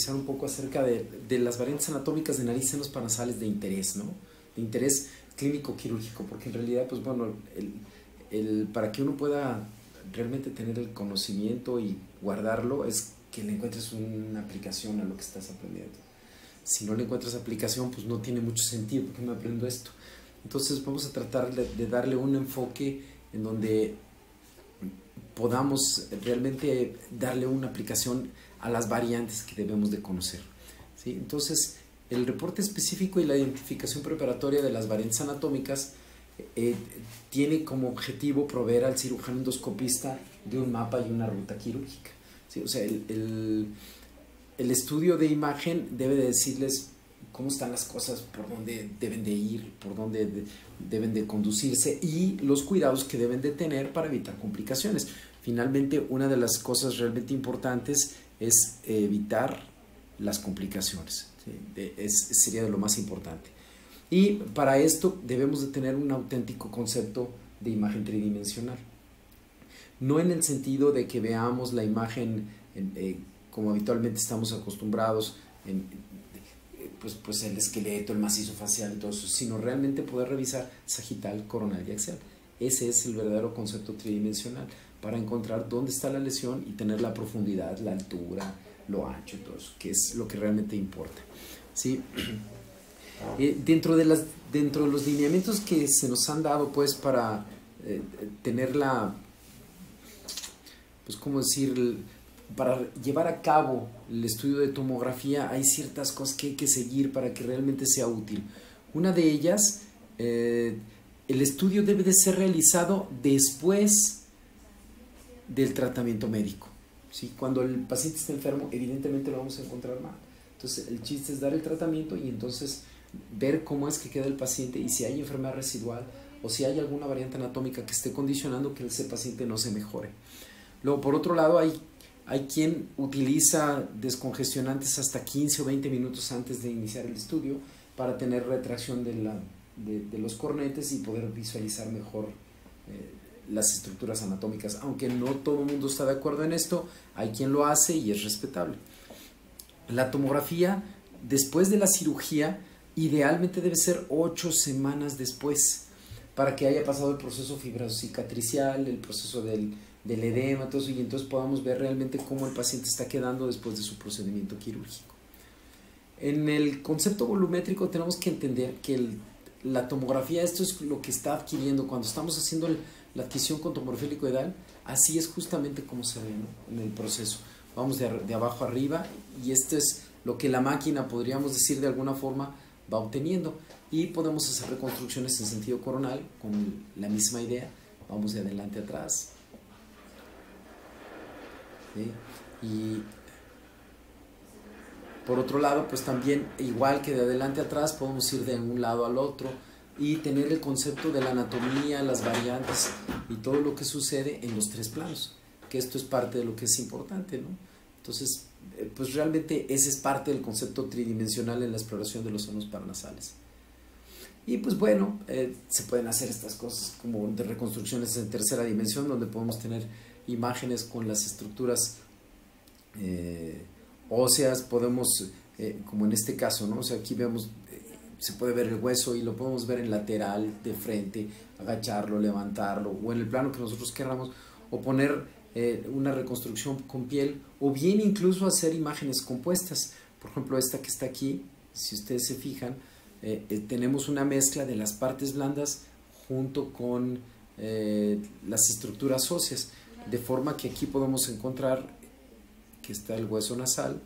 revisar un poco acerca de las variantes anatómicas de nariz, senos paranasales de interés, ¿no? De interés clínico quirúrgico, porque en realidad, pues bueno, para que uno pueda realmente tener el conocimiento y guardarlo, es que le encuentres una aplicación a lo que estás aprendiendo. Si no le encuentras aplicación, pues no tiene mucho sentido, porque me aprendo esto. Entonces vamos a tratar de darle un enfoque en donde podamos realmente darle una aplicación a las variantes que debemos de conocer, ¿sí? Entonces, el reporte específico y la identificación preparatoria de las variantes anatómicas tiene como objetivo proveer al cirujano endoscopista de un mapa y una ruta quirúrgica, ¿sí? O sea, el estudio de imagen debe de decirles cómo están las cosas, por dónde deben de ir, por dónde deben de conducirse y los cuidados que deben de tener para evitar complicaciones. Finalmente, una de las cosas realmente importantes es evitar las complicaciones, ¿sí? Sería de lo más importante. Y para esto debemos de tener un auténtico concepto de imagen tridimensional. No en el sentido de que veamos la imagen como habitualmente estamos acostumbrados, pues el esqueleto, el macizo facial y todo eso, sino realmente poder revisar sagital, coronal y axial. Ese es el verdadero concepto tridimensional, para encontrar dónde está la lesión y tener la profundidad, la altura, lo ancho y todo eso, que es lo que realmente importa, ¿sí? Dentro de los lineamientos que se nos han dado, pues, para tener pues, ¿cómo decir? Para llevar a cabo el estudio de tomografía, hay ciertas cosas que hay que seguir para que realmente sea útil. Una de ellas, el estudio debe de ser realizado después del tratamiento médico, ¿sí? Cuando el paciente está enfermo, evidentemente lo vamos a encontrar mal. Entonces, el chiste es dar el tratamiento y entonces ver cómo es que queda el paciente y si hay enfermedad residual o si hay alguna variante anatómica que esté condicionando que ese paciente no se mejore. Luego, por otro lado, hay quien utiliza descongestionantes hasta 15 o 20 minutos antes de iniciar el estudio para tener retracción de los cornetes y poder visualizar mejor las estructuras anatómicas. Aunque no todo el mundo está de acuerdo en esto, hay quien lo hace y es respetable. La tomografía, después de la cirugía, idealmente debe ser 8 semanas después, para que haya pasado el proceso fibrocicatricial, el proceso del edema, todo eso, y entonces podamos ver realmente cómo el paciente está quedando después de su procedimiento quirúrgico. En el concepto volumétrico tenemos que entender que la tomografía, esto es lo que está adquiriendo cuando estamos haciendo la adquisición con tomografía helicoidal, así es justamente como se ve, ¿no? En el proceso. Vamos de abajo arriba y esto es lo que la máquina, podríamos decir de alguna forma, va obteniendo, y podemos hacer reconstrucciones en sentido coronal con la misma idea. Vamos de adelante a atrás, ¿sí? Y por otro lado, pues también, igual que de adelante a atrás, podemos ir de un lado al otro y tener el concepto de la anatomía, las variantes y todo lo que sucede en los 3 planos, que esto es parte de lo que es importante, ¿no? Entonces, pues realmente ese es parte del concepto tridimensional en la exploración de los senos paranasales. Y pues bueno, se pueden hacer estas cosas como de reconstrucciones en tercera dimensión, donde podemos tener imágenes con las estructuras óseas, podemos, como en este caso, ¿no? O sea, aquí vemos, se puede ver el hueso y lo podemos ver en lateral, de frente, agacharlo, levantarlo, o en el plano que nosotros queramos, o poner una reconstrucción con piel, o bien incluso hacer imágenes compuestas. Por ejemplo, esta que está aquí, si ustedes se fijan, tenemos una mezcla de las partes blandas junto con las estructuras óseas, de forma que aquí podemos encontrar que está el hueso nasal,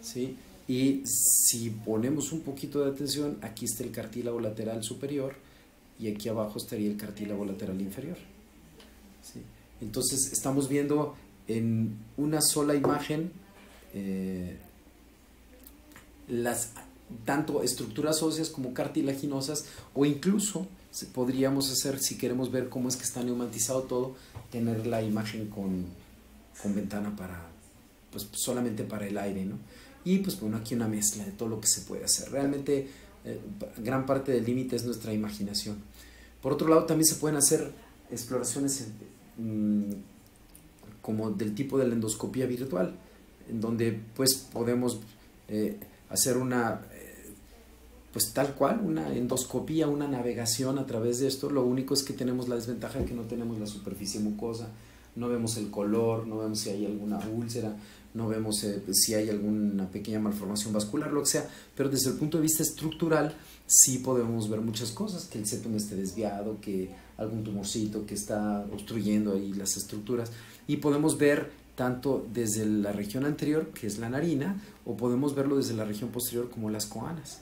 ¿sí? Y si ponemos un poquito de atención, aquí está el cartílago lateral superior y aquí abajo estaría el cartílago lateral inferior, ¿sí? Entonces estamos viendo en una sola imagen tanto estructuras óseas como cartilaginosas, o incluso podríamos hacer, si queremos ver cómo es que está neumatizado todo, tener la imagen con ventana para, pues solamente para el aire, ¿no? Y pues bueno, aquí una mezcla de todo lo que se puede hacer. Realmente gran parte del límite es nuestra imaginación. Por otro lado, también se pueden hacer exploraciones como del tipo de la endoscopía virtual. en donde pues podemos hacer una, pues tal cual, una endoscopía, una navegación a través de esto. Lo único es que tenemos la desventaja de que no tenemos la superficie mucosa, no vemos el color, no vemos si hay alguna úlcera, no vemos si hay alguna pequeña malformación vascular, lo que sea, pero desde el punto de vista estructural sí podemos ver muchas cosas, que el septum esté desviado, que algún tumorcito que está obstruyendo ahí las estructuras, y podemos ver tanto desde la región anterior, que es la narina, o podemos verlo desde la región posterior como las coanas.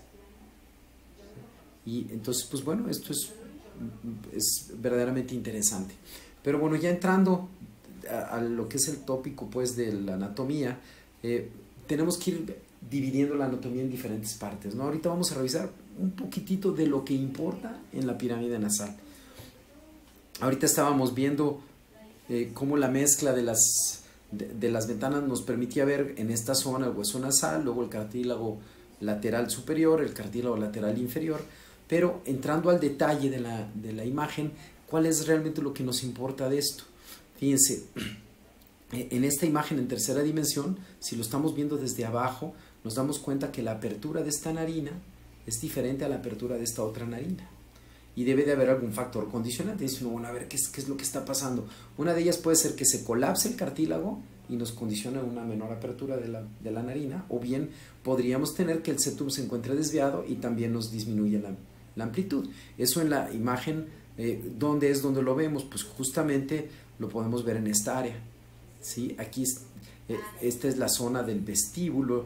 Y entonces, pues bueno, esto es verdaderamente interesante. Pero bueno, ya entrando a lo que es el tópico pues de la anatomía, tenemos que ir dividiendo la anatomía en diferentes partes, ¿no? Ahorita vamos a revisar un poquitito de lo que importa en la pirámide nasal. Ahorita estábamos viendo cómo la mezcla de las ventanas nos permitía ver en esta zona el hueso nasal, luego el cartílago lateral superior, el cartílago lateral inferior, pero entrando al detalle de la imagen, ¿cuál es realmente lo que nos importa de esto? Fíjense, en esta imagen en tercera dimensión, si lo estamos viendo desde abajo, nos damos cuenta que la apertura de esta narina es diferente a la apertura de esta otra narina. Y debe de haber algún factor condicionante. Dice uno, bueno, a ver, ¿qué es lo que está pasando? Una de ellas puede ser que se colapse el cartílago y nos condicione una menor apertura de la narina, o bien podríamos tener que el septum se encuentre desviado y también nos disminuye la amplitud. Eso en la imagen, ¿dónde es donde lo vemos? Pues justamente lo podemos ver en esta área, ¿sí? Aquí esta es la zona del vestíbulo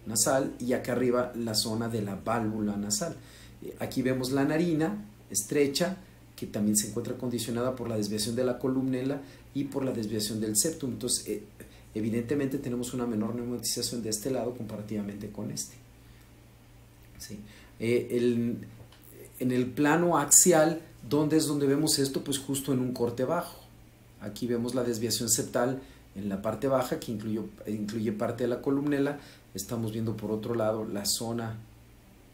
nasal y acá arriba la zona de la válvula nasal. Aquí vemos la narina estrecha, que también se encuentra condicionada por la desviación de la columela y por la desviación del septum. Entonces, evidentemente tenemos una menor neumatización de este lado comparativamente con este. ¿Sí? En el plano axial, ¿dónde es donde vemos esto? Pues justo en un corte bajo. Aquí vemos la desviación septal en la parte baja, que incluye parte de la columela. Estamos viendo por otro lado la zona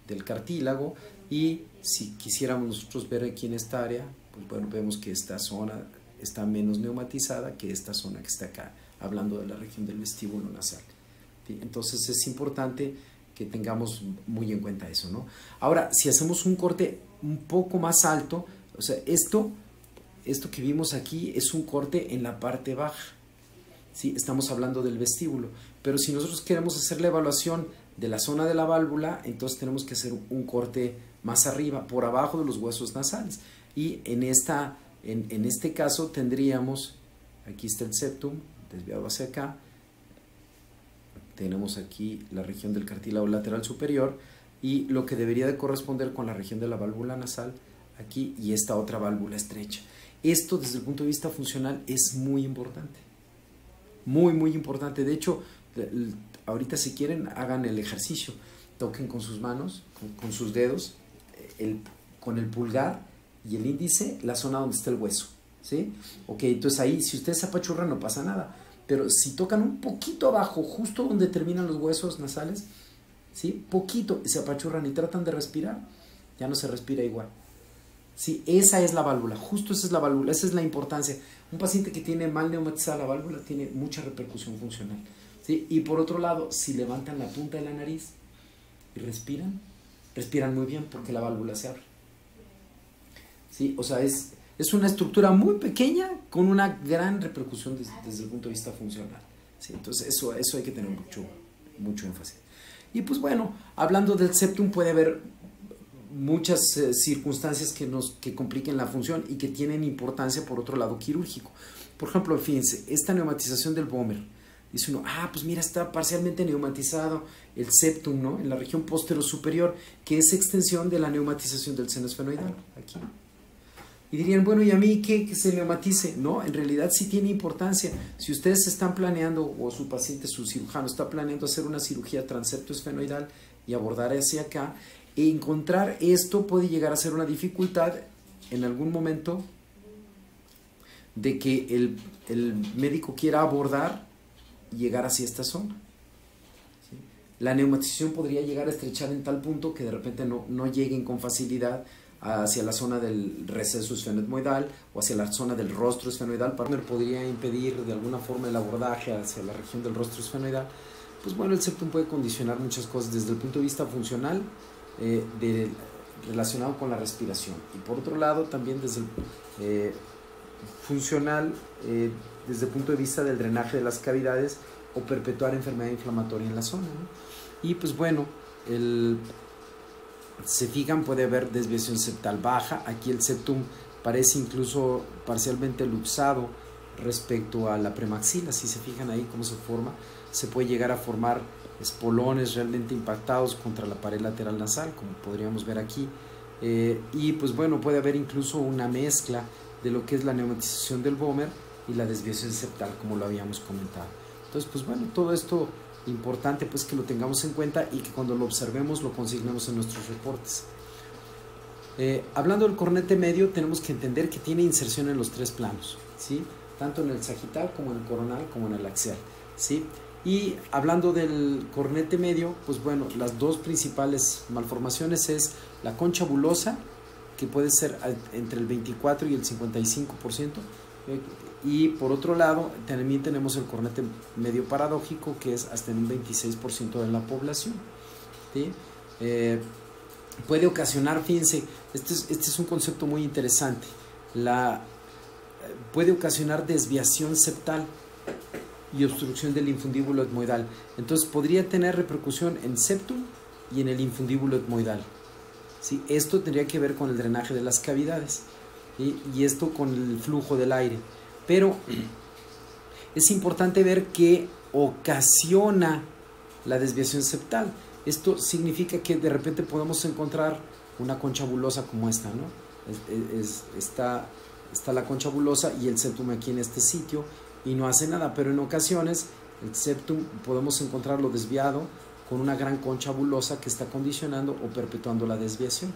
del cartílago, y si quisiéramos nosotros ver aquí en esta área, pues bueno, vemos que esta zona está menos neumatizada que esta zona que está acá, hablando de la región del vestíbulo nasal. ¿Sí? Entonces es importante que tengamos muy en cuenta eso, ¿no? Ahora, si hacemos un corte un poco más alto, o sea, esto que vimos aquí es un corte en la parte baja, ¿sí? Estamos hablando del vestíbulo, pero si nosotros queremos hacer la evaluación de la zona de la válvula, entonces tenemos que hacer un corte más arriba, por abajo de los huesos nasales, y en este caso tendríamos, aquí está el septum desviado hacia acá, tenemos aquí la región del cartílago lateral superior y lo que debería de corresponder con la región de la válvula nasal aquí, y esta otra válvula estrecha. Esto desde el punto de vista funcional es muy importante, muy importante. De hecho, ahorita si quieren hagan el ejercicio, toquen con sus manos, con sus dedos, con el pulgar y el índice la zona donde está el hueso, ¿sí? Ok, entonces ahí si ustedes se apachurran no pasa nada, pero si tocan un poquito abajo, justo donde terminan los huesos nasales, ¿sí? Poquito, se apachurran y tratan de respirar, ya no se respira igual. Sí, esa es la válvula, justo esa es la válvula, esa es la importancia. Un paciente que tiene mal neumatizada la válvula tiene mucha repercusión funcional, ¿sí? Y por otro lado, si levantan la punta de la nariz y respiran muy bien porque la válvula se abre. ¿Sí? O sea, es una estructura muy pequeña con una gran repercusión desde el punto de vista funcional, ¿sí? Entonces eso hay que tener mucho énfasis. Y pues bueno, hablando del septum, puede haber muchas circunstancias que compliquen la función y que tienen importancia por otro lado quirúrgico. Por ejemplo, fíjense, esta neumatización del Böhmer. Dice uno, pues mira, está parcialmente neumatizado el septum, ¿no? En la región posterior-superior, que es extensión de la neumatización del seno esfenoidal, aquí. Y dirían, bueno, ¿y a mí qué que se neumatice? No, en realidad sí tiene importancia. Si ustedes están planeando, o su paciente, su cirujano, está planeando hacer una cirugía transepto esfenoidal y abordar hacia acá, encontrar esto puede llegar a ser una dificultad en algún momento de que el médico quiera abordar y llegar hacia esta zona. ¿Sí? La neumatización podría llegar a estrechar en tal punto que de repente no lleguen con facilidad hacia la zona del receso esfenoetmoidal o hacia la zona del rostro esfenoidal. Podría impedir de alguna forma el abordaje hacia la región del rostro esfenoidal. Pues bueno, el septum puede condicionar muchas cosas desde el punto de vista funcional, relacionado con la respiración, y por otro lado también desde el funcional, desde el punto de vista del drenaje de las cavidades o perpetuar enfermedad inflamatoria en la zona, ¿no? Y pues bueno, se fijan, puede haber desviación septal baja. Aquí el septum parece incluso parcialmente luxado respecto a la premaxila. Si se fijan ahí cómo se forma, se puede llegar a formar espolones realmente impactados contra la pared lateral nasal, como podríamos ver aquí. Y pues bueno, puede haber incluso una mezcla de lo que es la neumatización del Böhmer y la desviación septal, como lo habíamos comentado. Entonces, pues bueno, todo esto importante pues que lo tengamos en cuenta y que cuando lo observemos lo consignemos en nuestros reportes. Hablando del cornete medio, tenemos que entender que tiene inserción en los tres planos, ¿sí? Tanto en el sagital como en el coronal como en el axial, ¿sí? Y hablando del cornete medio, pues bueno, las dos principales malformaciones es la concha bulosa, que puede ser entre el 24 y el 55%, y por otro lado también tenemos el cornete medio paradójico, que es hasta en un 26% de la población, ¿sí? Puede ocasionar, fíjense, este es un concepto muy interesante, puede ocasionar desviación septal y obstrucción del infundíbulo etmoidal. Entonces podría tener repercusión en septum y en el infundíbulo etmoidal, ¿sí? Esto tendría que ver con el drenaje de las cavidades, ¿sí? Y esto con el flujo del aire. Pero es importante ver qué ocasiona la desviación septal. Esto significa que de repente podemos encontrar una concha bulosa como esta, ¿no? Está la concha bulosa y el septum aquí en este sitio y no hace nada, pero en ocasiones el septum podemos encontrarlo desviado con una gran concha bulosa que está condicionando o perpetuando la desviación.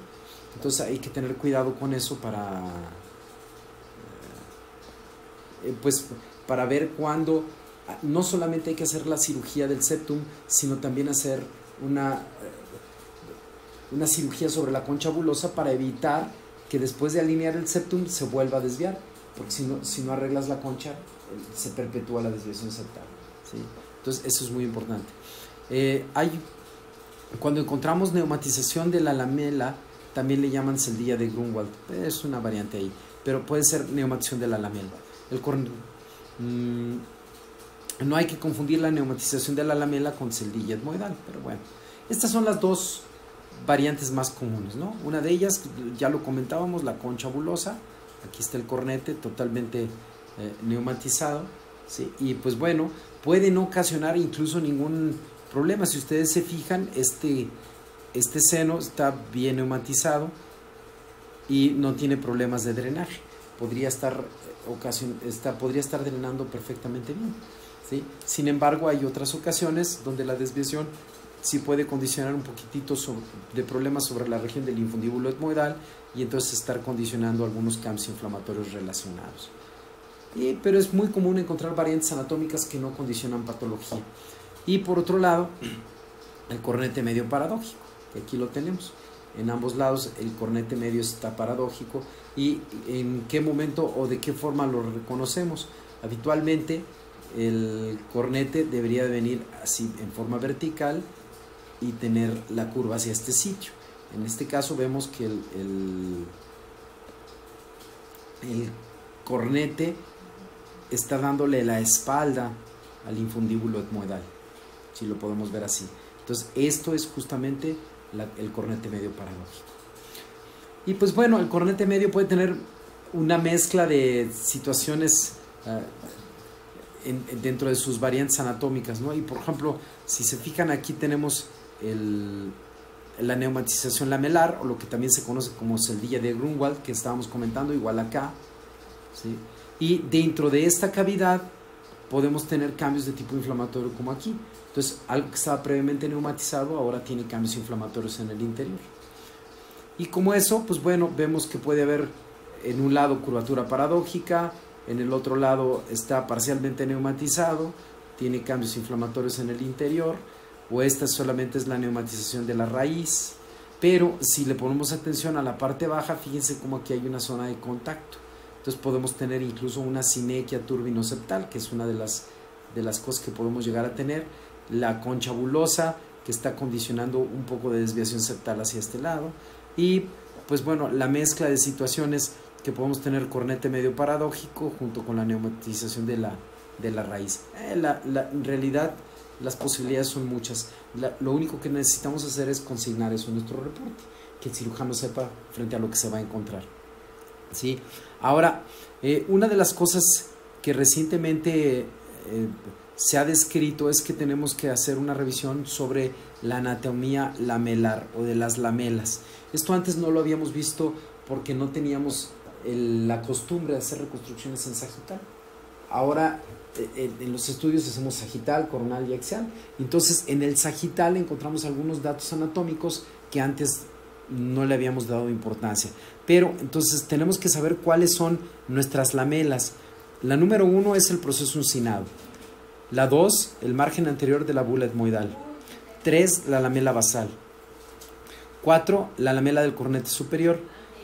Entonces hay que tener cuidado con eso para ver cuándo no solamente hay que hacer la cirugía del septum, sino también hacer una cirugía sobre la concha bulosa para evitar que después de alinear el septum se vuelva a desviar, porque si no arreglas la concha se perpetúa la desviación septal, ¿sí? Entonces eso es muy importante. Cuando encontramos neumatización de la lamela, también le llaman celdilla de Grunwald, es una variante ahí, pero puede ser neumatización de la lamela. No hay que confundir la neumatización de la lamela con celdilla etmoidal, pero bueno, estas son las dos variantes más comunes, ¿no? Una de ellas, ya lo comentábamos, la concha bulosa. Aquí está el cornete totalmente neumatizado, ¿sí? Y pues bueno, puede no ocasionar incluso ningún problema. Si ustedes se fijan, este seno está bien neumatizado y no tiene problemas de drenaje. Podría estar drenando perfectamente bien, ¿sí? Sin embargo, hay otras ocasiones donde la desviación sí puede condicionar un poquitito de problemas sobre la región del infundíbulo etmoidal y entonces estar condicionando algunos cambios inflamatorios relacionados. Pero es muy común encontrar variantes anatómicas que no condicionan patología. Y por otro lado, el cornete medio paradójico, que aquí lo tenemos. En ambos lados el cornete medio está paradójico. ¿Y en qué momento o de qué forma lo reconocemos? Habitualmente el cornete debería de venir así en forma vertical y tener la curva hacia este sitio. En este caso vemos que el cornete está dándole la espalda al infundíbulo etmoidal, si lo podemos ver así. Entonces esto es justamente el cornete medio paradójico. Y pues bueno, el cornete medio puede tener una mezcla de situaciones dentro de sus variantes anatómicas, ¿no? Y por ejemplo, si se fijan, aquí tenemos la neumatización lamelar, o lo que también se conoce como celdilla de Grunwald, que estábamos comentando, igual acá, ¿sí? Y dentro de esta cavidad podemos tener cambios de tipo inflamatorio como aquí. Entonces, algo que estaba previamente neumatizado ahora tiene cambios inflamatorios en el interior. Y como eso, pues bueno, vemos que puede haber en un lado curvatura paradójica, en el otro lado está parcialmente neumatizado, tiene cambios inflamatorios en el interior, o esta solamente es la neumatización de la raíz, pero si le ponemos atención a la parte baja, fíjense cómo aquí hay una zona de contacto. Entonces podemos tener incluso una sinequia turbino-septal, que es una de las cosas que podemos llegar a tener. La concha bulosa, que está condicionando un poco de desviación septal hacia este lado. Y pues bueno, la mezcla de situaciones que podemos tener cornete medio paradójico junto con la neumatización de la raíz. En realidad las posibilidades son muchas. Lo único que necesitamos hacer es consignar eso en nuestro reporte, que el cirujano sepa frente a lo que se va a encontrar. ¿Sí? Ahora, una de las cosas que recientemente se ha descrito es que tenemos que hacer una revisión sobre la anatomía lamelar o de las lamelas. Esto antes no lo habíamos visto porque no teníamos la costumbre de hacer reconstrucciones en sagital. Ahora en los estudios hacemos sagital, coronal y axial. Entonces en el sagital encontramos algunos datos anatómicos que antes no le habíamos dado importancia. Pero entonces tenemos que saber cuáles son nuestras lamelas. La número 1 es el proceso uncinado. La 2, el margen anterior de la bula etmoidal. 3, la lamela basal. 4, la lamela del cornete superior.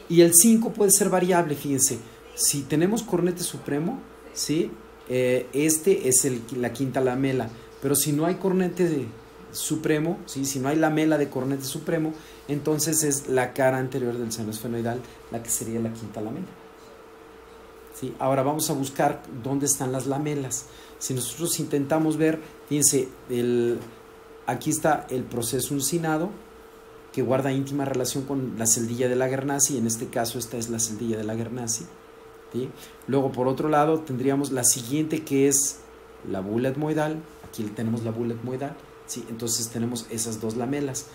Y el 5 puede ser variable, fíjense. Si tenemos cornete supremo, ¿sí? Este es la quinta lamela. Pero si no hay cornete supremo, ¿sí? Si no hay lamela de cornete supremo, entonces es la cara anterior del seno esfenoidal la que sería la quinta lamela. ¿Sí? Ahora vamos a buscar dónde están las lamelas. Si nosotros intentamos ver, fíjense, aquí está el proceso uncinado, que guarda íntima relación con la celdilla de Lagernazi. En este caso esta es la celdilla de Lagernazi, ¿sí? Luego por otro lado tendríamos la siguiente, que es la bula etmoidal. Aquí tenemos la bula etmoidal, ¿sí? Entonces tenemos esas dos lamelas.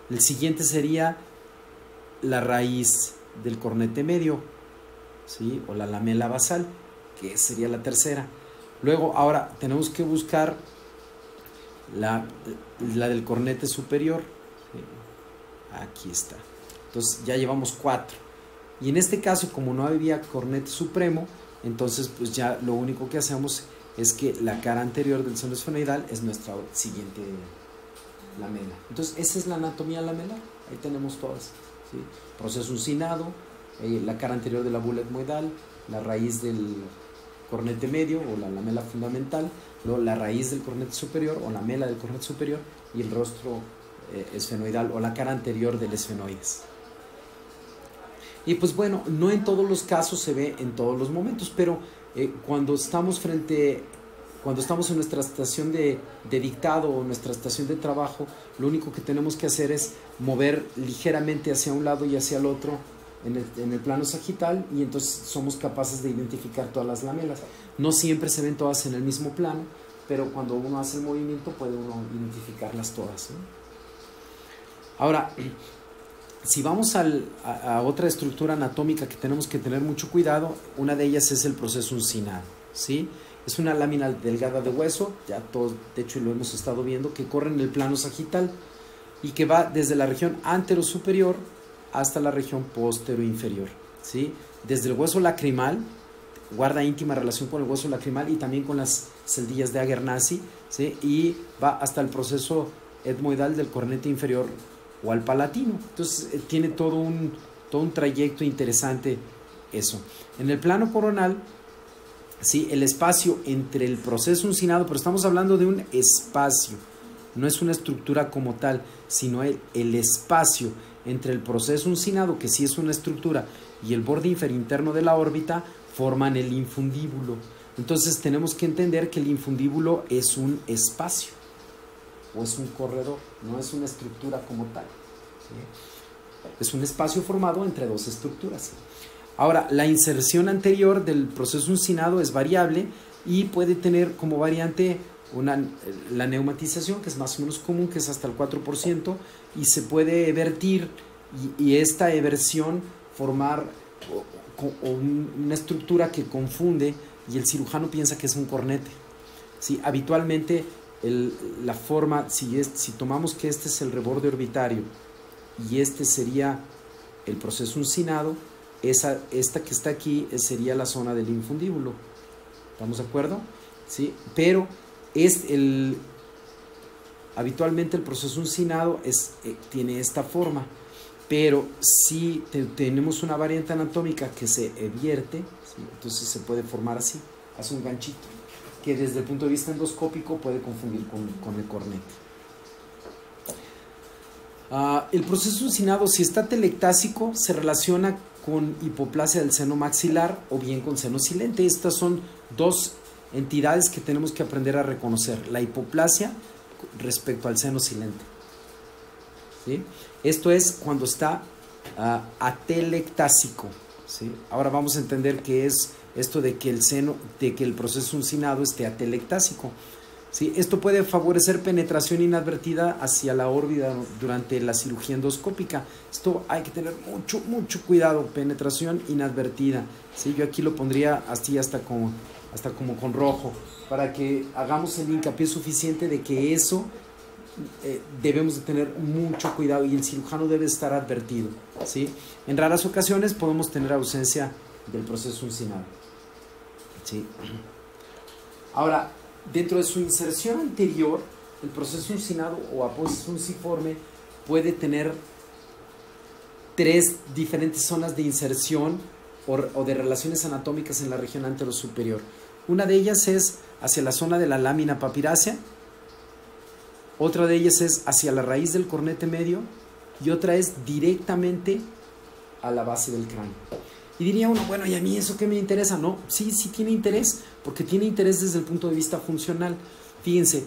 El siguiente sería la raíz del cornete medio, ¿sí? O la lamela basal, que sería la tercera. Luego ahora tenemos que buscar la del cornete superior. Aquí está. Entonces ya llevamos 4. Y en este caso, como no había cornete supremo, entonces pues ya lo único que hacemos es que la cara anterior del seno esfenoidal es nuestra siguiente lamela. Entonces esa es la anatomía lamelar. Ahí tenemos todas, ¿sí? Proceso uncinado, la cara anterior de la bula etmoidal, la raíz del cornete medio o la lamela fundamental, luego la raíz del cornete superior o la lamela del cornete superior y el rostro esfenoidal o la cara anterior del esfenoides. Y pues bueno, no en todos los casos se ve en todos los momentos, pero cuando estamos en nuestra estación de dictado o nuestra estación de trabajo, lo único que tenemos que hacer es mover ligeramente hacia un lado y hacia el otro en el plano sagital, y entonces somos capaces de identificar todas las lamelas. No siempre se ven todas en el mismo plano, pero cuando uno hace el movimiento puede uno identificarlas todas, ¿no? Ahora, si vamos a otra estructura anatómica que tenemos que tener mucho cuidado, una de ellas es el proceso uncinado, ¿sí? Es una lámina delgada de hueso, ya todos, de hecho lo hemos estado viendo, que corre en el plano sagital y que va desde la región antero-superior hasta la región postero-inferior, ¿sí? Desde el hueso lacrimal, guarda íntima relación con el hueso lacrimal y también con las celdillas de Lagernazi, ¿sí? Y va hasta el proceso etmoidal del cornete inferior o al palatino. Entonces tiene todo un trayecto interesante eso. En el plano coronal, ¿sí? El espacio entre el proceso uncinado, pero estamos hablando de un espacio, no es una estructura como tal, sino el espacio entre el proceso uncinado, que sí es una estructura, y el borde inferinterno de la órbita forman el infundíbulo. Entonces tenemos que entender que el infundíbulo es un espacio o es un corredor, no es una estructura como tal, ¿sí? Es un espacio formado entre dos estructuras. Ahora, la inserción anterior del proceso uncinado es variable y puede tener como variante la neumatización, que es más o menos común, que es hasta el 4%, y se puede evertir y esta eversión formar una estructura que confunde y el cirujano piensa que es un cornete, ¿sí? Habitualmente la forma, si tomamos que este es el reborde orbitario y este sería el proceso uncinado, esta que está aquí sería la zona del infundíbulo. ¿Estamos de acuerdo? ¿Sí? Pero habitualmente el proceso uncinado tiene esta forma. pero si tenemos una variante anatómica que se vierte, ¿sí? Entonces se puede formar así, hace un ganchito, que desde el punto de vista endoscópico puede confundir con el cornete. El proceso uncinado, si está telectásico, se relaciona con hipoplasia del seno maxilar o bien con seno silente. Estas son dos entidades que tenemos que aprender a reconocer, la hipoplasia respecto al seno silente, ¿sí? Esto es cuando está atelectásico, ¿sí? Ahora vamos a entender qué es esto de que el proceso uncinado esté atelectásico, ¿sí? Esto puede favorecer penetración inadvertida hacia la órbita durante la cirugía endoscópica. Esto hay que tener mucho cuidado, penetración inadvertida, ¿sí? Yo aquí lo pondría así hasta como con rojo, para que hagamos el hincapié suficiente de que eso debemos de tener mucho cuidado y el cirujano debe estar advertido, ¿sí? En raras ocasiones podemos tener ausencia del proceso uncinado, ¿sí? Ahora, dentro de su inserción anterior, el proceso uncinado o apófisis unciforme puede tener 3 diferentes zonas de inserción o de relaciones anatómicas en la región anterosuperior. Una de ellas es hacia la zona de la lámina papirácea, otra de ellas es hacia la raíz del cornete medio y otra es directamente a la base del cráneo. Y diría uno, bueno, ¿y a mí eso qué me interesa? No, sí tiene interés, porque tiene interés desde el punto de vista funcional. Fíjense,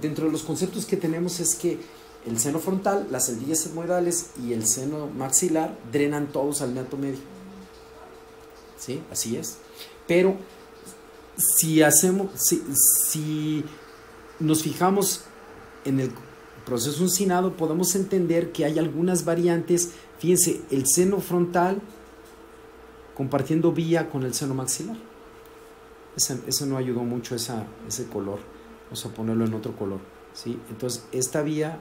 dentro de los conceptos que tenemos es que el seno frontal, las celdillas etmoidales y el seno maxilar drenan todos al meato medio, ¿sí? Así es. Pero si nos fijamos en el proceso uncinado, podemos entender que hay algunas variantes. Fíjense, el seno frontal compartiendo vía con el seno maxilar. Ese no ayudó mucho ese color. Vamos a ponerlo en otro color, ¿sí? Entonces, esta vía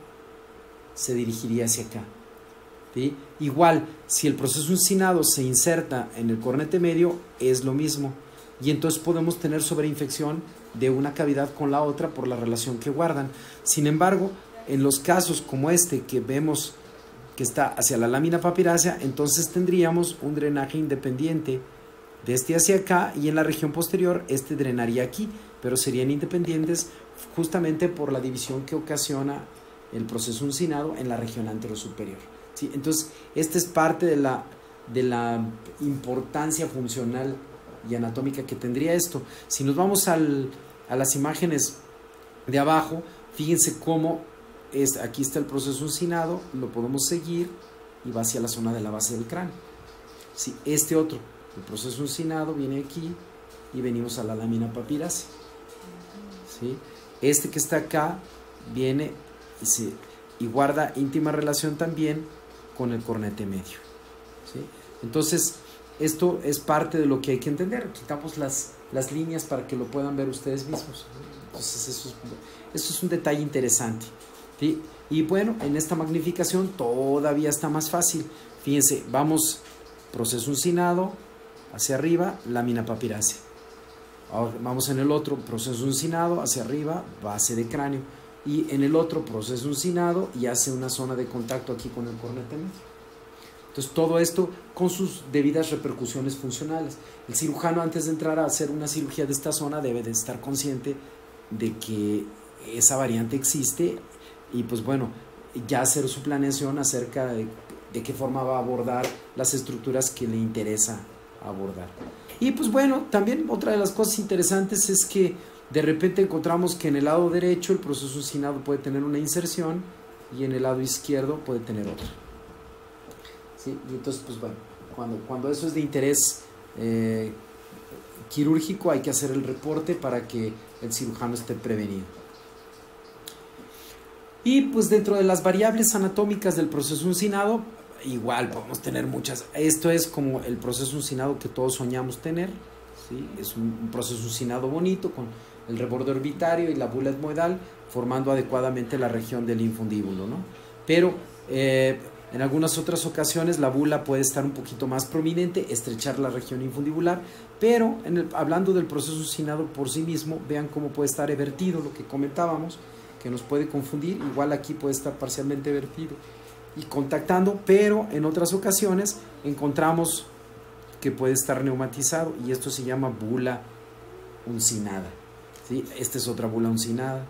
se dirigiría hacia acá, ¿sí? Igual, si el proceso uncinado se inserta en el cornete medio, es lo mismo. Y entonces podemos tener sobreinfección de una cavidad con la otra por la relación que guardan. Sin embargo, en los casos como este que vemos que está hacia la lámina papirácea, entonces tendríamos un drenaje independiente de este hacia acá, y en la región posterior este drenaría aquí, pero serían independientes justamente por la división que ocasiona el proceso uncinado en la región anterosuperior, ¿sí? Entonces, esta es parte de la importancia funcional y anatómica que tendría esto. Si nos vamos a las imágenes de abajo, fíjense cómo aquí está el proceso uncinado, lo podemos seguir y va hacia la zona de la base del cráneo, ¿sí? Este otro, el proceso uncinado, viene aquí y venimos a la lámina papirácea, ¿sí? Este que está acá viene y guarda íntima relación también con el cornete medio, ¿sí? Entonces, esto es parte de lo que hay que entender. Quitamos las líneas para que lo puedan ver ustedes mismos. Entonces, eso es un detalle interesante, ¿sí? Y bueno, en esta magnificación todavía está más fácil. Fíjense, vamos, proceso uncinado, hacia arriba, lámina papirácea. Ahora vamos en el otro, proceso uncinado, hacia arriba, base de cráneo. Y en el otro, proceso uncinado, y hace una zona de contacto aquí con el cornete medio. Entonces, todo esto con sus debidas repercusiones funcionales. El cirujano, antes de entrar a hacer una cirugía de esta zona, debe de estar consciente de que esa variante existe y, pues bueno, ya hacer su planeación acerca de qué forma va a abordar las estructuras que le interesa abordar. Y, pues bueno, también otra de las cosas interesantes es que de repente encontramos que en el lado derecho el proceso uncinado puede tener una inserción y en el lado izquierdo puede tener otra. ¿Sí? Y entonces, pues bueno, cuando eso es de interés quirúrgico, hay que hacer el reporte para que el cirujano esté prevenido. Y pues dentro de las variables anatómicas del proceso uncinado, igual podemos tener muchas. Esto es como el proceso uncinado que todos soñamos tener, ¿sí? Es un proceso uncinado bonito con el reborde orbitario y la bula etmoidal formando adecuadamente la región del infundíbulo, ¿no? Pero en algunas otras ocasiones la bula puede estar un poquito más prominente, estrechar la región infundibular, pero hablando del proceso uncinado por sí mismo, vean cómo puede estar evertido, lo que comentábamos, que nos puede confundir. Igual aquí puede estar parcialmente vertido y contactando, pero en otras ocasiones encontramos que puede estar neumatizado y esto se llama bula uncinada, ¿sí? Esta es otra bula uncinada.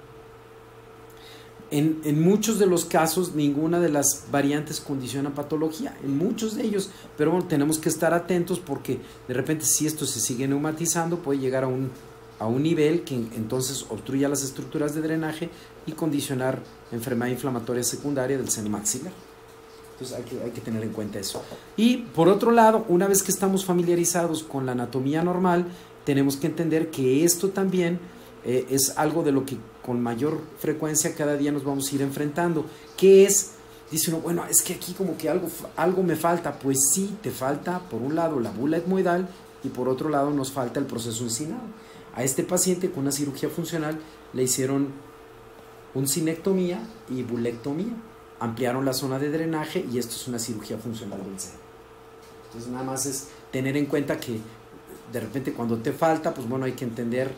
En muchos de los casos ninguna de las variantes condiciona patología, en muchos de ellos, pero bueno, tenemos que estar atentos porque de repente si esto se sigue neumatizando puede llegar a un nivel que entonces obstruya las estructuras de drenaje y condicionar enfermedad inflamatoria secundaria del seno maxilar. Entonces hay que tener en cuenta eso. Y por otro lado, una vez que estamos familiarizados con la anatomía normal, tenemos que entender que esto también es algo de lo que con mayor frecuencia cada día nos vamos a ir enfrentando. ¿Qué es? Dice uno, bueno, es que aquí como que algo me falta. Pues sí, te falta por un lado la bula etmoidal y por otro lado nos falta el proceso uncinado. A este paciente con una cirugía funcional le hicieron uncinectomía y bulectomía. Ampliaron la zona de drenaje y esto es una cirugía funcional del seno. Entonces nada más es tener en cuenta que de repente cuando te falta, pues bueno, hay que entender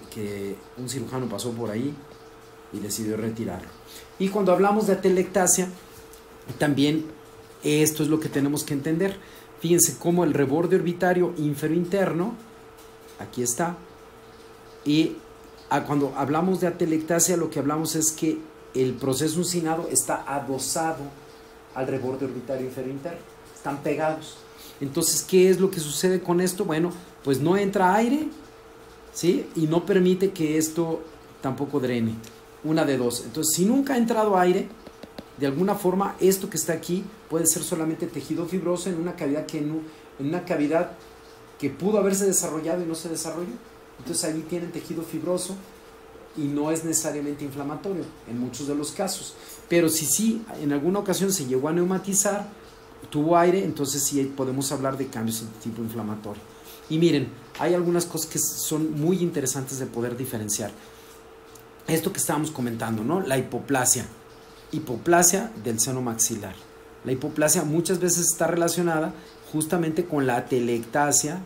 que un cirujano pasó por ahí y decidió retirarlo. Y cuando hablamos de atelectasia, también esto es lo que tenemos que entender. Fíjense cómo el reborde orbitario inferointerno, aquí está, y cuando hablamos de atelectasia lo que hablamos es que el proceso uncinado está adosado al reborde orbitario inferointerno, están pegados. Entonces, ¿qué es lo que sucede con esto? Bueno, pues no entra aire, ¿sí? Y no permite que esto tampoco drene. Una de dos. Entonces, si nunca ha entrado aire, de alguna forma, esto que está aquí puede ser solamente tejido fibroso en una cavidad que pudo haberse desarrollado y no se desarrolló. Entonces, allí tienen tejido fibroso y no es necesariamente inflamatorio en muchos de los casos. Pero si sí, en alguna ocasión se llegó a neumatizar, tuvo aire, entonces sí podemos hablar de cambios de tipo inflamatorio. Y miren, hay algunas cosas que son muy interesantes de poder diferenciar. Esto que estábamos comentando, ¿no? La hipoplasia del seno maxilar. La hipoplasia muchas veces está relacionada justamente con la atelectasia.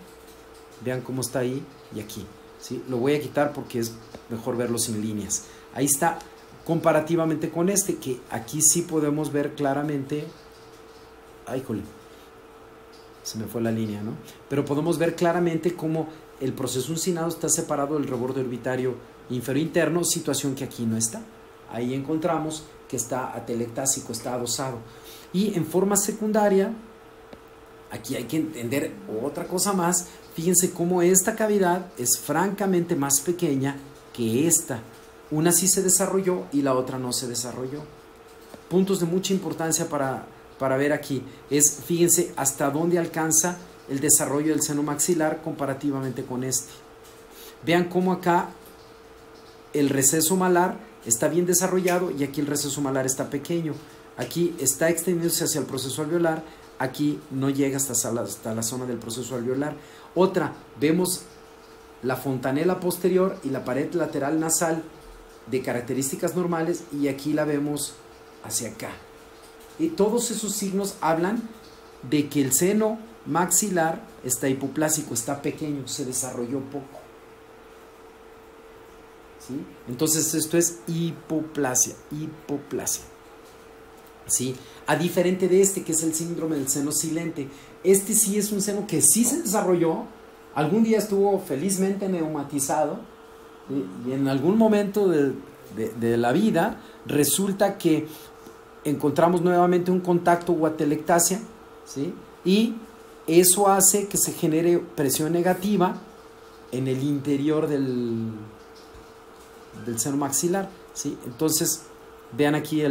Vean cómo está ahí y aquí, ¿sí? Lo voy a quitar porque es mejor verlo sin líneas. Ahí está comparativamente con este, que aquí sí podemos ver claramente. Ay, jole, se me fue la línea, ¿no? Pero podemos ver claramente cómo el proceso uncinado está separado del reborde orbitario inferointerno, situación que aquí no está. Ahí encontramos que está atelectásico, está adosado. Y en forma secundaria, aquí hay que entender otra cosa más. Fíjense cómo esta cavidad es francamente más pequeña que esta. Una sí se desarrolló y la otra no se desarrolló. Puntos de mucha importancia para ver aquí es, fíjense hasta dónde alcanza el desarrollo del seno maxilar comparativamente con este. Vean cómo acá el receso malar está bien desarrollado y aquí el receso malar está pequeño. Aquí está extendiéndose hacia el proceso alveolar, aquí no llega hasta la zona del proceso alveolar. Otra, vemos la fontanela posterior y la pared lateral nasal de características normales y aquí la vemos hacia acá. Y todos esos signos hablan de que el seno maxilar está hipoplásico, está pequeño, se desarrolló poco. ¿Sí? Entonces esto es hipoplasia. ¿Sí? A diferente de este que es el síndrome del seno silente. Este sí es un seno que sí se desarrolló, algún día estuvo felizmente neumatizado, ¿sí? Y en algún momento de la vida resulta que encontramos nuevamente un contacto o atelectasia, ¿sí? Y eso hace que se genere presión negativa en el interior del seno maxilar, ¿sí? Entonces, vean aquí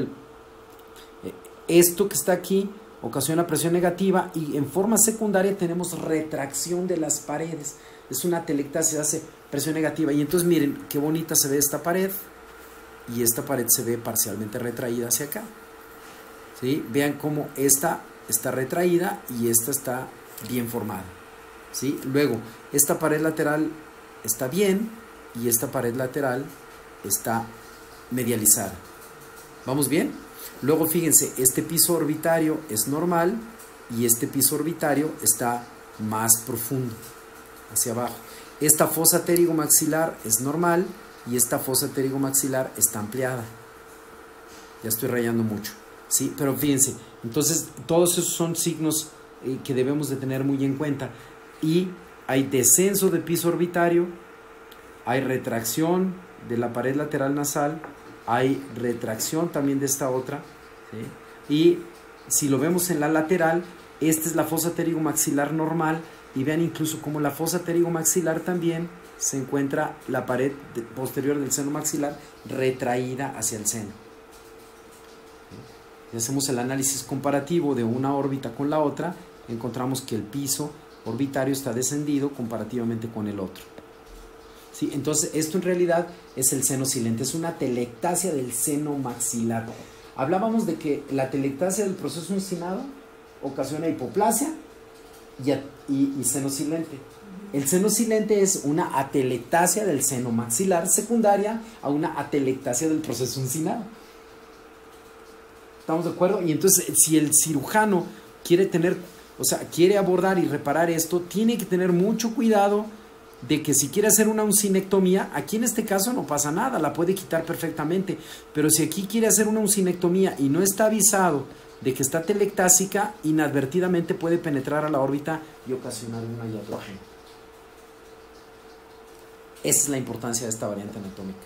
esto que está aquí ocasiona presión negativa y en forma secundaria tenemos retracción de las paredes. Es una atelectasia, hace presión negativa. Y entonces miren qué bonita se ve esta pared y esta pared se ve parcialmente retraída hacia acá. ¿Sí? Vean cómo esta está retraída y esta está bien formada. ¿Sí? Luego, esta pared lateral está bien y esta pared lateral está medializada. ¿Vamos bien? Luego fíjense, este piso orbitario es normal y este piso orbitario está más profundo, hacia abajo. Esta fosa pterigomaxilar es normal y esta fosa pterigomaxilar está ampliada. Ya estoy rayando mucho, ¿sí? Pero fíjense, entonces todos esos son signos que debemos de tener muy en cuenta. Y hay descenso del piso orbitario, hay retracción de la pared lateral nasal, hay retracción también de esta otra, ¿sí? Y si lo vemos en la lateral, esta es la fosa pterigomaxilar normal, y vean incluso como la fosa pterigomaxilar también se encuentra la pared posterior del seno maxilar retraída hacia el seno. Si hacemos el análisis comparativo de una órbita con la otra, encontramos que el piso orbitario está descendido comparativamente con el otro. ¿Sí? Entonces, esto en realidad es el seno silente, es una telectasia del seno maxilar. Hablábamos de que la telectasia del proceso uncinado ocasiona hipoplasia y seno silente. El seno silente es una atelectasia del seno maxilar secundaria a una atelectasia del proceso uncinado. ¿Estamos de acuerdo? Y entonces, si el cirujano quiere quiere abordar y reparar esto, tiene que tener mucho cuidado de que si quiere hacer una uncinectomía, aquí en este caso no pasa nada, la puede quitar perfectamente, pero si aquí quiere hacer una uncinectomía y no está avisado de que está telectásica, inadvertidamente puede penetrar a la órbita y ocasionar una iatrogenia. Esa es la importancia de esta variante anatómica.